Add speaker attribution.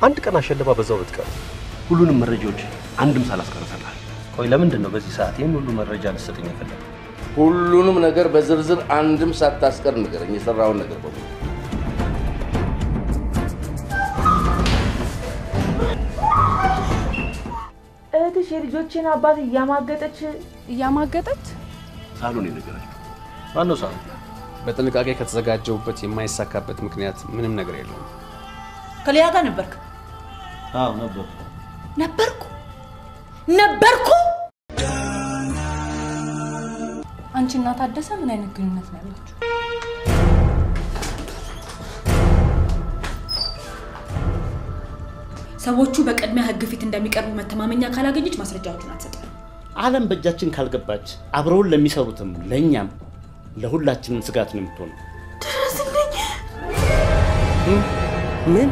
Speaker 1: አንድ ቀን አሸለባ በዛው ብትቀር ሁሉንም መረጃዎች አንድም ሳላስቀርተናል።
Speaker 2: ቆይ ለምንድን ነው በዚህ ሰዓት ይሄን ሁሉ መረጃ ልትሰጠኝ የፈለከው?
Speaker 3: ሁሉንም ነገር በዝርዝር አንድም ሳታስቀር ንገረኝ፣ የሰራውን ነገር በሙሉ።
Speaker 4: እህትሽ የልጆችን አባት እያማገጠች
Speaker 1: ሳሎን የነገረችው
Speaker 2: ማነው ሳሎን?
Speaker 5: በጥንቃቄ ከተዘጋጀውበት የማይሳካበት ምክንያት ምንም ነገር የለውም።
Speaker 6: ከሊያ ጋር ነበርክ?
Speaker 2: አዎ
Speaker 6: ነበርኩ።
Speaker 4: አንቺና ታደሰ ምን አይነት ግንኙነት ነው ያላችሁ?
Speaker 6: ሰዎቹ በቀድሚያ ህግ ፊት እንደሚቀርቡ መተማመኛ ካላገኘች ማስረጃዎቹን አትሰጥም።
Speaker 7: ዓለም በእጃችን ካልገባች አብረውን ለሚሰሩትም ለኛም ለሁላችንም ስጋት ነው የምትሆነው።
Speaker 6: ድረስልኝ።
Speaker 1: ምን